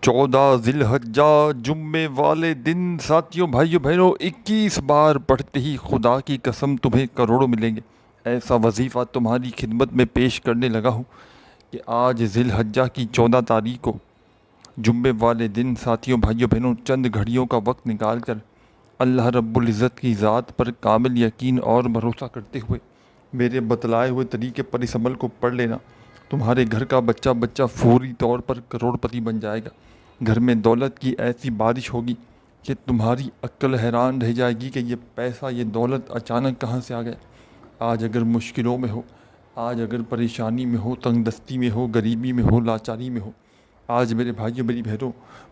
14 ذی الحجہ جمعے والے دن ساتھیوں بھائیوں بہنوں 21 بار پڑھتے ہی خدا کی قسم تمہیں کروڑوں ملیں گے۔ ایسا وظیفہ تمہاری خدمت میں پیش کرنے لگا ہوں کہ آج ذی الحجہ کی 14 تاریخ کو جمعے والے دن ساتھیوں بھائیوں بہنوں چند گھڑیوں کا وقت نکال کر اللہ رب العزت کی ذات پر کامل یقین اور بھروسہ کرتے ہوئے میرے بتلائے ہوئے طریقے پر اس عمل کو پڑھ لینا۔ تمہارے گھر کا بچہ فوری طور پر کروڑ پتی بن جائے گا۔ گھر میں دولت کی ایسی بارش ہوگی کہ تمہاری عقل حیران رہ جائے گی کہ یہ پیسہ یہ دولت اچانک کہاں سے آ گیا۔ آج اگر مشکلوں میں ہو، آج اگر پریشانی میں ہو، تنگ دستی میں ہو، غریبی میں ہو، لاچاری میں ہو، آج میرے بھائیوں میری بہنوں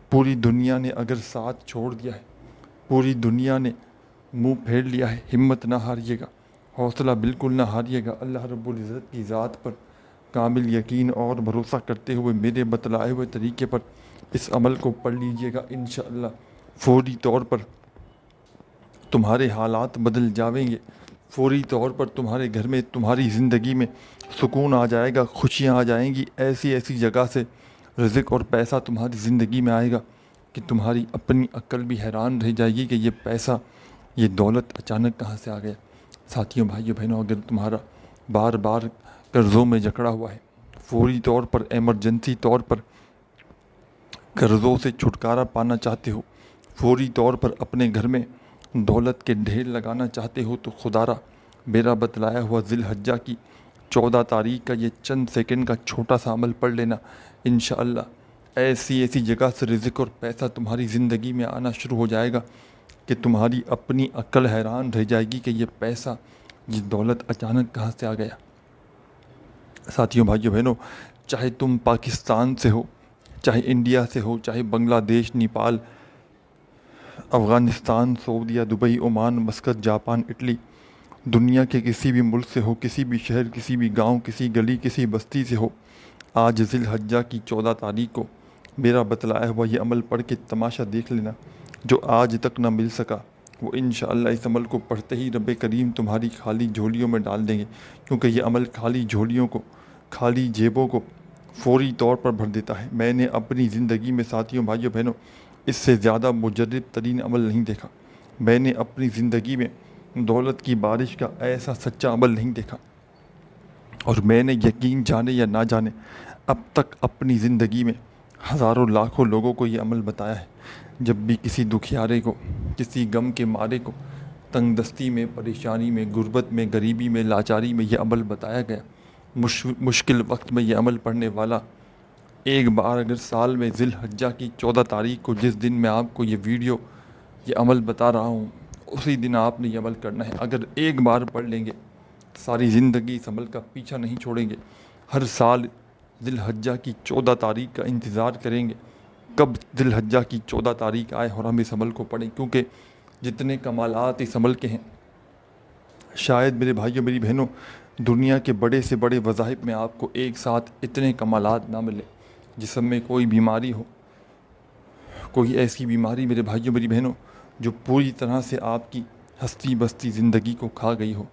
پوری دنیا نے اگر ساتھ چھوڑ دیا ہے، پوری دنیا نے منہ پھیر لیا ہے، ہمت نہ ہاریے گا، حوصلہ بالکل نہ ہاریے گا۔ اللہ رب العزت کی ذات پر کامل یقین اور بھروسہ کرتے ہوئے میرے بتلائے ہوئے طریقے پر اس عمل کو پڑھ لیجئے گا۔ انشاءاللہ فوری طور پر تمہارے حالات بدل جاویں گے، فوری طور پر تمہارے گھر میں تمہاری زندگی میں سکون آ جائے گا، خوشیاں آ جائیں گی۔ ایسی جگہ سے رزق اور پیسہ تمہاری زندگی میں آئے گا کہ تمہاری اپنی عقل بھی حیران رہ جائے گی کہ یہ پیسہ یہ دولت اچانک کہاں سے آ گیا۔ ساتھیوں بھائیوں بہنوں اگر تمہارا بار بار قرضوں میں جکڑا ہوا ہے، فوری طور پر ایمرجنسی طور پر قرضوں سے چھٹکارا پانا چاہتے ہو، فوری طور پر اپنے گھر میں دولت کے ڈھیر لگانا چاہتے ہو، تو خدا را میرا بتلایا ہوا ذی الحجہ کی 14 تاریخ کا یہ چند سیکنڈ کا چھوٹا سا عمل پڑھ لینا۔ انشاءاللہ ایسی جگہ سے رزق اور پیسہ تمہاری زندگی میں آنا شروع ہو جائے گا کہ تمہاری اپنی عقل حیران رہ جائے گی کہ یہ پیسہ یہ دولت اچانک کہاں سے آ گیا۔ ساتھیوں بھائیوں بہنوں چاہے تم پاکستان سے ہو، چاہے انڈیا سے ہو، چاہے بنگلہ دیش، نیپال، افغانستان، سعودیہ، Dubai, Oman, Muscat, Japan, Italy, دنیا کے کسی بھی ملک سے ہو، کسی بھی شہر، کسی بھی گاؤں، کسی گلی، کسی بستی سے ہو، آج ذی الحجہ کی 14 تاریخ کو میرا بتلایا ہوا یہ عمل پڑھ کے تماشا دیکھ لینا۔ جو آج تک نہ مل سکا وہ انشاءاللہ اس عمل کو پڑھتے ہی رب کریم تمہاری خالی جھولیوں میں ڈال دیں گے، کیونکہ یہ عمل خالی جھولیوں کو، خالی جیبوں کو فوری طور پر بھر دیتا ہے۔ میں نے اپنی زندگی میں ساتھیوں بھائیوں بہنوں اس سے زیادہ مجرب ترین عمل نہیں دیکھا۔ میں نے اپنی زندگی میں دولت کی بارش کا ایسا سچا عمل نہیں دیکھا، اور میں نے یقین جانے یا نہ جانے اب تک اپنی زندگی میں ہزاروں لاکھوں لوگوں کو یہ عمل بتایا ہے۔ جب بھی کسی دکھیارے کو، کسی غم کے مارے کو تنگ دستی میں، پریشانی میں، غربت میں، غریبی میں، لاچاری میں یہ عمل بتایا گیا، مشکل وقت میں یہ عمل پڑھنے والا ایک بار اگر سال میں ذی الحجہ کی 14 تاریخ کو جس دن میں آپ کو یہ ویڈیو یہ عمل بتا رہا ہوں اسی دن آپ نے یہ عمل کرنا ہے۔ اگر ایک بار پڑھ لیں گے ساری زندگی اس عمل کا پیچھا نہیں چھوڑیں گے۔ ہر سال ذی الحجہ کی 14 تاریخ کا انتظار کریں گے کب ذی الحجہ کی 14 تاریخ آئے اور ہم اس عمل کو پڑھیں، کیونکہ جتنے کمالات اس عمل کے ہیں شاید میرے بھائیوں میری بہنوں دنیا کے بڑے سے بڑے وظائف میں آپ کو ایک ساتھ اتنے کمالات نہ ملے۔ جسم میں کوئی بیماری ہو، کوئی ایسی بیماری میرے بھائیوں میری بہنوں جو پوری طرح سے آپ کی ہستی بستی زندگی کو کھا گئی ہو،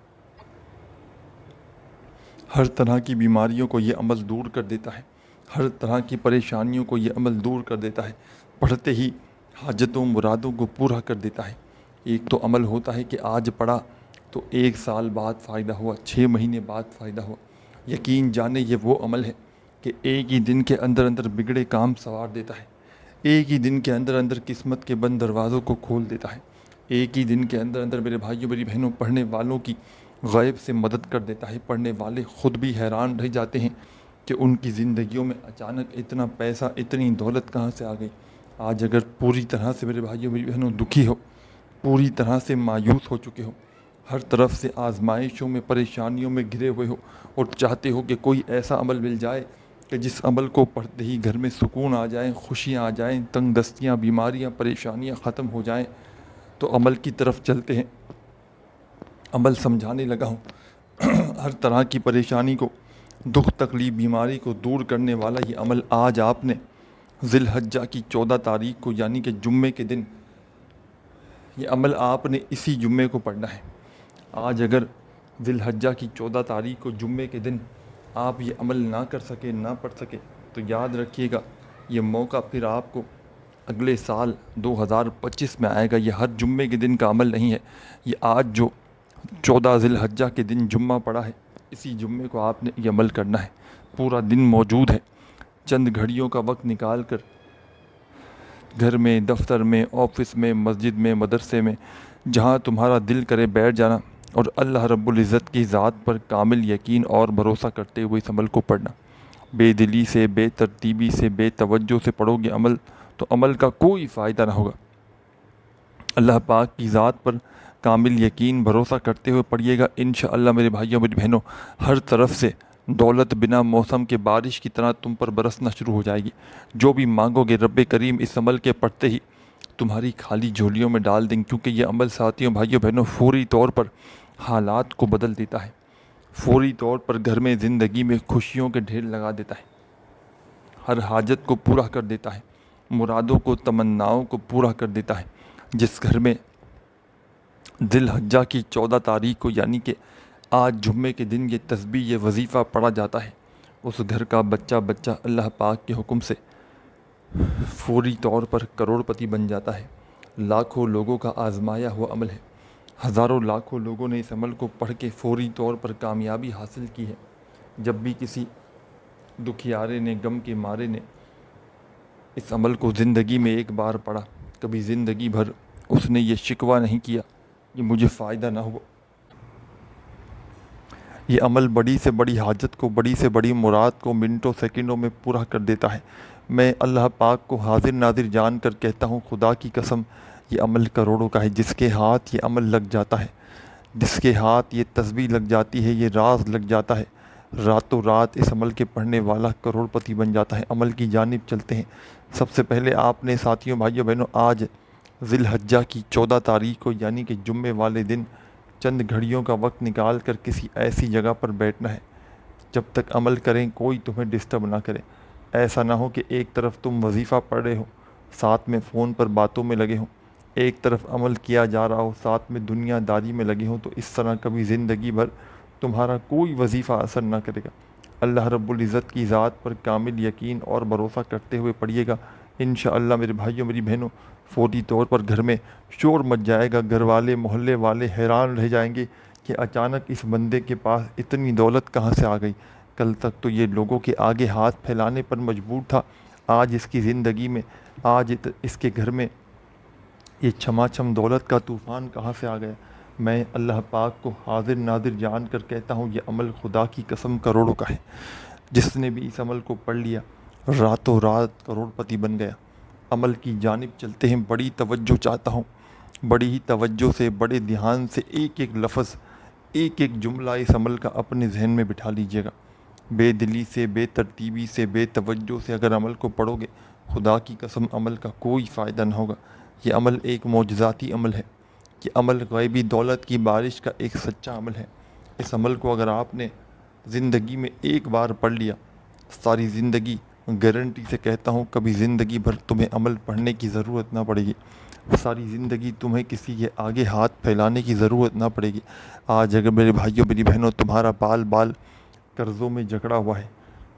ہر طرح کی بیماریوں کو یہ عمل دور کر دیتا ہے، ہر طرح کی پریشانیوں کو یہ عمل دور کر دیتا ہے، پڑھتے ہی حاجتوں مرادوں کو پورا کر دیتا ہے۔ ایک تو عمل ہوتا ہے کہ آج پڑھا تو 1 سال بعد فائدہ ہوا، 6 مہینے بعد فائدہ ہوا۔ یقین جانے یہ وہ عمل ہے کہ ایک ہی دن کے اندر اندر بگڑے کام سنوار دیتا ہے، ایک ہی دن کے اندر اندر قسمت کے بند دروازوں کو کھول دیتا ہے، ایک ہی دن کے اندر اندر میرے بھائیوں میری بہنوں پڑھنے والوں کی غیب سے مدد کر دیتا ہے۔ پڑھنے والے خود بھی حیران رہ جاتے ہیں کہ ان کی زندگیوں میں اچانک اتنا پیسہ، اتنی دولت کہاں سے آ گئی۔ آج اگر پوری طرح سے میرے بھائیوں میری بہنوں دکھی ہو، پوری طرح سے مایوس ہو چکے ہو، ہر طرف سے آزمائشوں میں، پریشانیوں میں گھرے ہوئے ہو، اور چاہتے ہو کہ کوئی ایسا عمل مل جائے کہ جس عمل کو پڑھتے ہی گھر میں سکون آ جائیں، خوشیاں آ جائیں، تنگ دستیاں، بیماریاں، پریشانیاں ختم ہو جائیں، تو عمل کی طرف چلتے ہیں۔ عمل سمجھانے لگا ہوں ہر طرح کی پریشانی کو، دکھ تکلیف، بیماری کو دور کرنے والا یہ عمل آج آپ نے ذی الحجہ کی 14 تاریخ کو یعنی کہ جمعے کے دن یہ عمل آپ نے اسی جمعے کو پڑھنا ہے۔ آج اگر ذی الحجہ کی 14 تاریخ کو جمعے کے دن آپ یہ عمل نہ کر سکے، نہ پڑھ سکے، تو یاد رکھیے گا یہ موقع پھر آپ کو اگلے سال 2025 میں آئے گا. یہ ہر جمعے کے دن کا عمل نہیں ہے. یہ آج جو 14 ذی الحجہ کے دن جمعہ پڑا ہے, اسی جمعے کو آپ نے یہ عمل کرنا ہے. پورا دن موجود ہے. چند گھڑیوں کا وقت نکال کر گھر میں, دفتر میں, آفس میں, مسجد میں, مدرسے میں, جہاں تمہارا دل کرے بیٹھ جانا اور اللہ رب العزت کی ذات پر کامل یقین اور بھروسہ کرتے ہوئے اس عمل کو پڑھنا. بے دلی سے, بے ترتیبی سے, بے توجہ سے پڑھو گے عمل تو عمل کا کوئی فائدہ نہ ہوگا. اللہ پاک کی ذات پر کامل یقین بھروسہ کرتے ہوئے پڑھیے گا. انشاءاللہ میرے بھائیوں میری بہنوں, ہر طرف سے دولت بنا موسم کے بارش کی طرح تم پر برسنا شروع ہو جائے گی. جو بھی مانگو گے رب کریم اس عمل کے پڑھتے ہی تمہاری خالی جھولیوں میں ڈال دیں گے, کیونکہ یہ عمل ساتھیوں بھائیوں بہنوں فوری طور پر حالات کو بدل دیتا ہے. فوری طور پر گھر میں, زندگی میں خوشیوں کے ڈھیر لگا دیتا ہے. ہر حاجت کو پورا کر دیتا ہے. مرادوں کو, تمناؤں کو پورا کر دیتا ہے. جس گھر میں ذی الحجہ کی 14 تاریخ کو یعنی کہ آج جمعے کے دن یہ تسبیح, یہ وظیفہ پڑھا جاتا ہے, اس گھر کا بچہ بچہ اللہ پاک کے حکم سے فوری طور پر کروڑ پتی بن جاتا ہے. لاکھوں لوگوں کا آزمایا ہوا عمل ہے. ہزاروں لاکھوں لوگوں نے اس عمل کو پڑھ کے فوری طور پر کامیابی حاصل کی ہے. جب بھی کسی دکھیارے نے, غم کے مارے نے اس عمل کو زندگی میں ایک بار پڑھا, کبھی زندگی بھر اس نے یہ شکوہ نہیں کیا کہ مجھے فائدہ نہ ہوا. یہ عمل بڑی سے بڑی حاجت کو, بڑی سے بڑی مراد کو منٹوں سیکنڈوں میں پورا کر دیتا ہے. میں اللہ پاک کو حاضر ناظر جان کر کہتا ہوں, خدا کی قسم یہ عمل کروڑوں کا ہے. جس کے ہاتھ یہ عمل لگ جاتا ہے, جس کے ہاتھ یہ تسبیح لگ جاتی ہے, یہ راز لگ جاتا ہے, راتوں رات اس عمل کے پڑھنے والا کروڑ پتی بن جاتا ہے. عمل کی جانب چلتے ہیں. سب سے پہلے آپ نے ساتھیوں بھائیوں بہنوں آج ذی الحجہ کی 14 تاریخ کو یعنی کہ جمعے والے دن چند گھڑیوں کا وقت نکال کر کسی ایسی جگہ پر بیٹھنا ہے جب تک عمل کریں کوئی تمہیں ڈسٹرب نہ کرے. ایسا نہ ہو کہ ایک طرف تم وظیفہ پڑھ رہے ہو, ساتھ میں فون پر باتوں میں لگے ہوں, ایک طرف عمل کیا جا رہا ہو, ساتھ میں دنیا داری میں لگے ہوں. تو اس طرح کبھی زندگی بھر تمہارا کوئی وظیفہ اثر نہ کرے گا. اللہ رب العزت کی ذات پر کامل یقین اور بھروسہ کرتے ہوئے پڑھیے گا. انشاءاللہ میرے بھائیوں میری بہنوں فوری طور پر گھر میں شور مچ جائے گا. گھر والے, محلے والے حیران رہ جائیں گے کہ اچانک اس بندے کے پاس اتنی دولت کہاں سے آ گئی. کل تک تو یہ لوگوں کے آگے ہاتھ پھیلانے پر مجبور تھا, آج اس کی زندگی میں, آج اس کے گھر میں یہ چھما چھم دولت کا طوفان کہاں سے آ گیا. میں اللہ پاک کو حاضر ناظر جان کر کہتا ہوں یہ عمل خدا کی قسم کروڑوں کا ہے. جس نے بھی اس عمل کو پڑھ لیا راتوں رات کروڑ پتی بن گیا. عمل کی جانب چلتے ہیں. بڑی توجہ چاہتا ہوں, بڑی ہی توجہ سے, بڑے دھیان سے ایک ایک لفظ, ایک ایک جملہ اس عمل کا اپنے ذہن میں بٹھا لیجئے گا. بے دلی سے, بے ترتیبی سے, بے توجہ سے اگر عمل کو پڑھو گے خدا کی قسم عمل کا کوئی فائدہ نہ ہوگا. یہ عمل ایک معجزاتی عمل ہے. یہ عمل غیبی دولت کی بارش کا ایک سچا عمل ہے. اس عمل کو اگر آپ نے زندگی میں ایک بار پڑھ لیا, ساری زندگی, گارنٹی سے کہتا ہوں کبھی زندگی بھر تمہیں عمل پڑھنے کی ضرورت نہ پڑے گی. ساری زندگی تمہیں کسی کے آگے ہاتھ پھیلانے کی ضرورت نہ پڑے گی. آج اگر میرے بھائیوں میری بہنوں تمہارا بال بال قرضوں میں جکڑا ہوا ہے,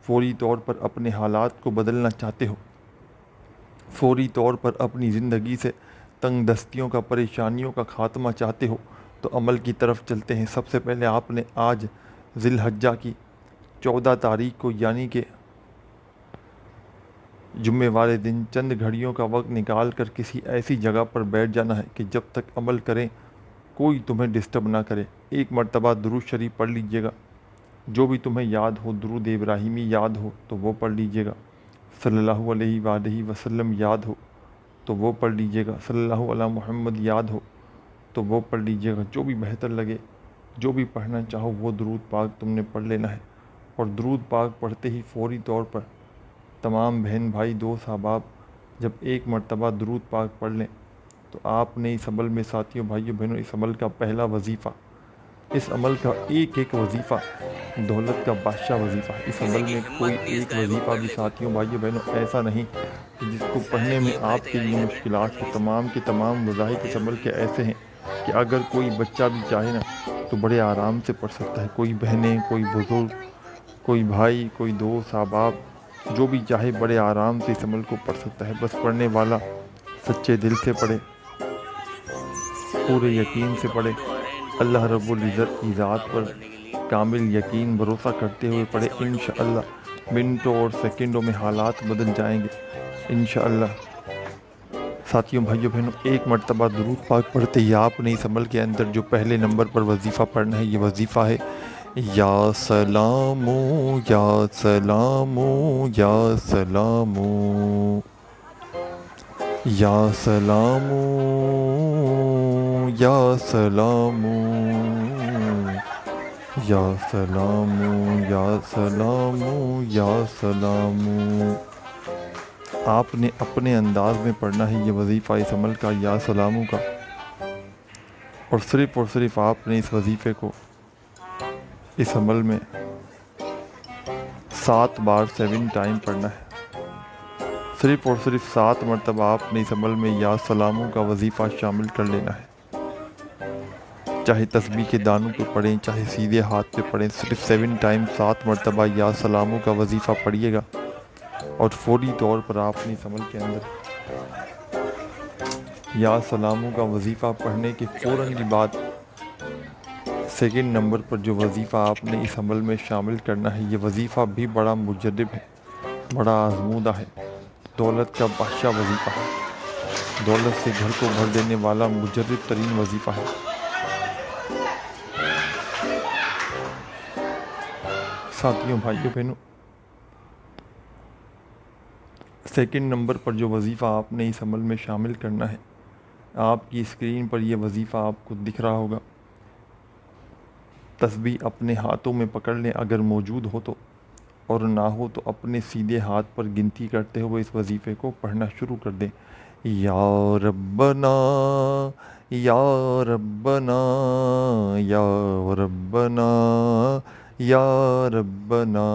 فوری طور پر اپنے حالات کو بدلنا چاہتے ہو, فوری طور پر اپنی زندگی سے تنگ دستیوں کا, پریشانیوں کا خاتمہ چاہتے ہو, تو عمل کی طرف چلتے ہیں. سب سے پہلے آپ نے آج ذی الحجہ کی 14 تاریخ کو یعنی کہ جمعے والے دن چند گھڑیوں کا وقت نکال کر کسی ایسی جگہ پر بیٹھ جانا ہے کہ جب تک عمل کریں کوئی تمہیں ڈسٹرب نہ کرے. ایک مرتبہ درود شریف پڑھ لیجئے گا. جو بھی تمہیں یاد ہو, درود ابراہیمی یاد ہو تو وہ پڑھ لیجئے گا, صلی اللہ علیہ وآلہ وسلم یاد ہو تو وہ پڑھ لیجئے گا, صلی اللہ علی محمد یاد ہو تو وہ پڑھ لیجئے گا. جو بھی بہتر لگے, جو بھی پڑھنا چاہو وہ درود پاک تم نے پڑھ لینا ہے. اور درود پاک پڑھتے ہی فوری طور پر تمام بہن بھائی دوست احباب جب ایک مرتبہ درود پاک پڑھ لیں تو آپ نے اس عمل میں ساتھیوں بھائیوں بہنوں اس عمل کا پہلا وظیفہ, اس عمل کا ایک ایک وظیفہ دولت کا بادشاہ وظیفہ. اس عمل میں کوئی ایک وظیفہ بھی ساتھیوں بھائیوں بہنوں ایسا نہیں کہ جس کو پڑھنے میں آپ کے لیے مشکلات ہو. تمام کے تمام وظائف اس عمل کے ایسے ہیں کہ اگر کوئی بچہ بھی چاہے نا تو بڑے آرام سے پڑھ سکتا ہے. کوئی بہنیں, کوئی بزرگ, کوئی بھائی, کوئی دوست احباب جو بھی چاہے بڑے آرام سے اس عمل کو پڑھ سکتا ہے، بس پڑھنے والا سچے دل سے پڑھے، پورے یقین سے پڑھے، اللہ رب العزت کی ذات پر کامل یقین بھروسہ کرتے ہوئے پڑھے۔ انشاءاللہ منٹوں اور سیکنڈوں میں حالات بدل جائیں گے انشاءاللہ۔ ساتھیوں، بھائیوں، بہنوں، ایک مرتبہ درود پاک پڑھتے ہی آپ نے اس عمل کے اندر جو پہلے نمبر پر وظیفہ پڑھنا ہے، یہ وظیفہ ہے یا سلام یا سلام یا سلام یا سلام یا سلام یا سلام یا سلام یا سلام۔ آپ نے اپنے انداز میں پڑھنا ہے یہ وظیفہ اس عمل کا، یا سلامو کا، اور صرف آپ نے اس وظیفے کو اس عمل میں 7 بار 7 ٹائم پڑھنا ہے۔ صرف 7 مرتبہ آپ نے اس عمل میں یا سلامو کا وظیفہ شامل کر لینا ہے، چاہے تسبیح کے دانوں پہ پڑھیں، چاہے سیدھے ہاتھ پہ پڑھیں، صرف 7 ٹائم 7 مرتبہ یا سلامو کا وظیفہ پڑھیے گا، اور فوری طور پر آپ نے اس عمل کے اندر یا سلاموں کا وظیفہ پڑھنے کے فوراً کے بعد سیکنڈ نمبر پر جو وظیفہ آپ نے اس عمل میں شامل کرنا ہے، یہ وظیفہ بھی بڑا مجرب ہے، بڑا آزمودہ ہے، دولت کا بادشاہ وظیفہ ہے، دولت سے گھر کو بھر دینے والا مجرب ترین وظیفہ ہے۔ ساتھیوں، بھائیوں، بہنوں، سیکنڈ نمبر پر جو وظیفہ آپ نے اس عمل میں شامل کرنا ہے، آپ کی اسکرین پر یہ وظیفہ آپ کو دکھ رہا ہوگا۔ تسبیح اپنے ہاتھوں میں پکڑ لیں اگر موجود ہو تو، اور نہ ہو تو اپنے سیدھے ہاتھ پر گنتی کرتے ہوئے اس وظیفے کو پڑھنا شروع کر دیں۔ یا ربنا یا ربنا یا ربنا یا ربنا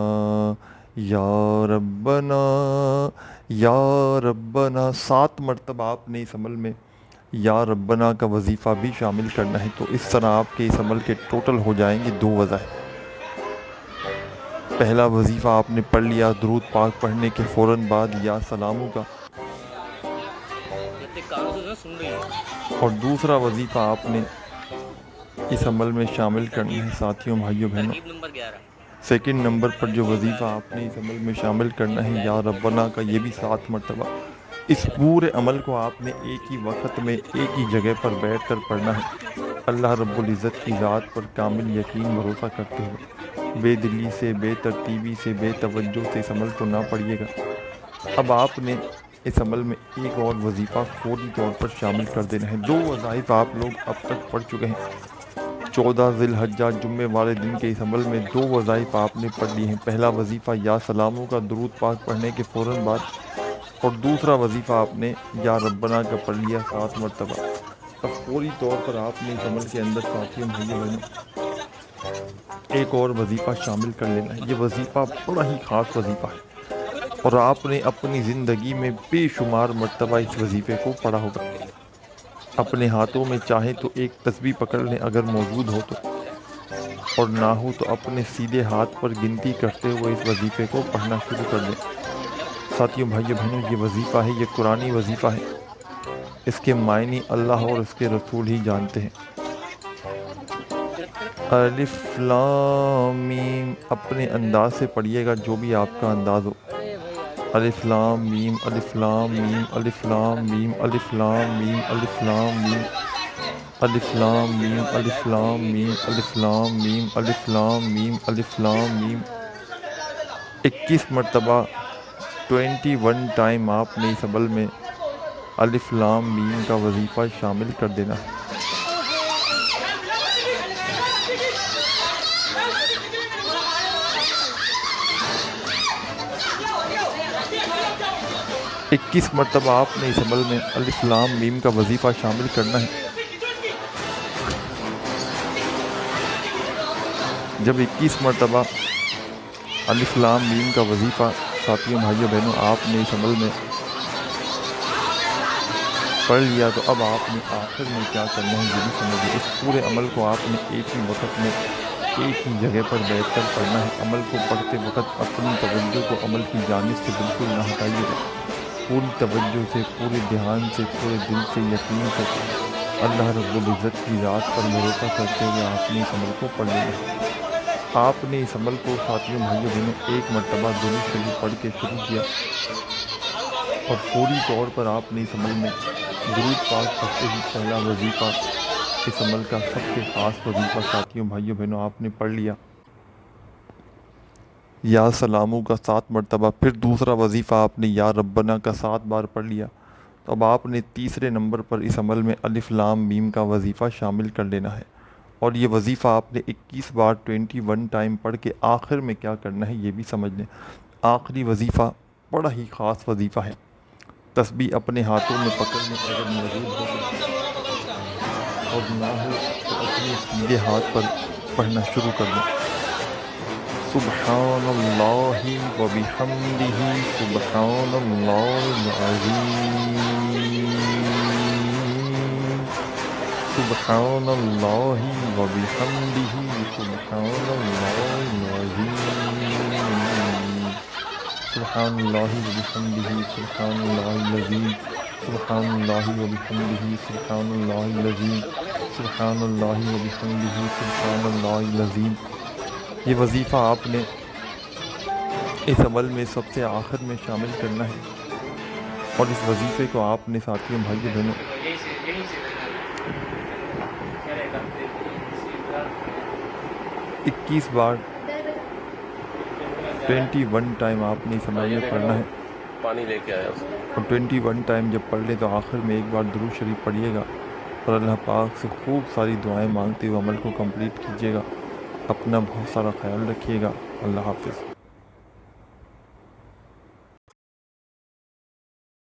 یا ربنا یا ربنا۔ 7 مرتبہ آپ نے اس عمل میں یا ربنا کا وظیفہ بھی شامل کرنا ہے، تو اس طرح آپ کے اس عمل کے ٹوٹل ہو جائیں گے 2 وظائف۔ پہلا وظیفہ آپ نے پڑھ لیا درود پاک پڑھنے کے فوراً بعد یا سلاموں کا، اور دوسرا وظیفہ آپ نے اس عمل میں شامل کرنا ہے۔ ساتھیوں، بھائیوں، بہنوں، سیکنڈ نمبر پر جو وظیفہ آپ نے اس عمل میں شامل کرنا ہے یا ربنا کا، یہ بھی 7 مرتبہ۔ اس پورے عمل کو آپ نے ایک ہی وقت میں ایک ہی جگہ پر بیٹھ کر پڑھنا ہے، اللہ رب العزت کی ذات پر کامل یقین بھروسہ کرتے ہوئے، بے دلی سے، بے ترتیبی سے، بے توجہ سے اس عمل کو نہ پڑھیے گا۔ اب آپ نے اس عمل میں ایک اور وظیفہ فوری طور پر شامل کر دینا ہے۔ 2 وظائف آپ لوگ اب تک پڑھ چکے ہیں۔ 14 ذی الحجہ جمعے والے دن کے اس عمل میں 2 وظائف آپ نے پڑھ لی ہیں۔ پہلا وظیفہ یا سلاموں کا درود پاک پڑھنے کے فوراً بعد، اور دوسرا وظیفہ آپ نے یا ربنا کا پڑھ لیا 7 مرتبہ۔ اب فوری طور پر آپ نے اس عمل کے اندر ساتھیوں، بھائیوں، بہنوں، ایک اور وظیفہ شامل کر لینا ہے۔ یہ وظیفہ بڑا ہی خاص وظیفہ ہے، اور آپ نے اپنی زندگی میں بے شمار مرتبہ اس وظیفے کو پڑھا ہوگا۔ اپنے ہاتھوں میں چاہیں تو ایک تسبیح پکڑ لیں اگر موجود ہو تو، اور نہ ہو تو اپنے سیدھے ہاتھ پر گنتی کرتے ہوئے اس وظیفے کو پڑھنا شروع کر دیں۔ ساتھیوں، بھائیوں، بہنوں، یہ وظیفہ ہے، یہ قرآنی وظیفہ ہے، اس کے معنی اللہ اور اس کے رسول ہی جانتے ہیں۔ الف لام میم اپنے انداز سے پڑھیے گا، جو بھی آپ کا انداز ہو۔ الف لام میم الف لام میم الف لام میم الف لام میم الف لام میم الف لام میم الف لام میم الف لام میم الف لام میم الف لام میم 21 مرتبہ 21 ٹائم آپ نے اس عمل میں الف لام میم کا وظیفہ شامل کر دینا ہے۔ 21 مرتبہ آپ نے اس عمل میں الف لام میم کا وظیفہ شامل کرنا ہے۔ جب 21 مرتبہ الف لام میم کا وظیفہ ساتھیوں، بھائیوں، بہنوں، آپ نے اس عمل میں پڑھ لیا، تو اب آپ نے آخر میں کیا کرنا ہے یہ بھی سمجھیں۔ اس پورے عمل کو آپ نے ایک ہی وقت میں ایک ہی جگہ پر بیٹھ کر پڑھنا ہے۔ عمل کو پڑھتے وقت اپنی توجہ کو عمل کی جانب سے بالکل نہ ہٹائیے گا۔ پوری توجہ سے، پورے دھیان سے، پورے دل سے، یقین سے اللہ رب العزت کی ذات پر بھروسہ کرتے ہوئے آپ نے اس عمل کو پڑھ لینا ہے۔ آپ نے اس عمل کو ساتھیوں بھائیوں بہنوں ایک مرتبہ درود شریف پڑھ کے شروع کیا اور فوری طور پر آپ نے اس عمل میں درود پاک پڑھتے ہی پہلا وظیفہ، اس عمل کا سب سے خاص وظیفہ ساتھیوں بھائیوں بہنوں آپ نے پڑھ لیا۔ یا سلاموں کا 7 مرتبہ، پھر دوسرا وظیفہ آپ نے یا ربنا کا 7 بار پڑھ لیا۔ تو اب آپ نے تیسرے نمبر پر اس عمل میں الف لام میم کا وظیفہ شامل کر لینا ہے، اور یہ وظیفہ آپ نے 21 بار 21 ٹائم پڑھ کے آخر میں کیا کرنا ہے یہ بھی سمجھ لیں۔ آخری وظیفہ بڑا ہی خاص وظیفہ ہے۔ تسبیح اپنے ہاتھوں میں پکڑ لیں اگر موجود ہو تو، اور نہ ہو تو اپنے سیدھے ہاتھ پر پڑھنا شروع کر دیں۔ سبحان اللہ و بحمدہ سبحان اللہ العظیم، سبحان اللہ و بحمدہ سبحان اللہ العظیم، سبحان اللہ و بحمدہ سبحان اللہ العظیم، سبحان اللہ و بحمدہ سبحان اللہ العظیم، سبحان اللہ و بحمدہ سبحان اللہ العظیم۔ یہ وظیفہ آپ نے اس عمل میں سب سے آخر میں شامل کرنا ہے، اور اس وظیفے کو آپ نے ساتھیوں بھائیوں بہنوں 21 بار 21 ٹائم آپ نے اس عمل میں پڑھنا ہے، پانی لے کے آیا اور 21 ٹائم جب پڑھ لیں تو آخر میں ایک بار درود شریف پڑھیے گا اور اللہ پاک سے خوب ساری دعائیں مانگتے ہوئے عمل کو کمپلیٹ کیجیے گا۔ اپنا بہت سارا خیال رکھیے گا۔ اللہ حافظ۔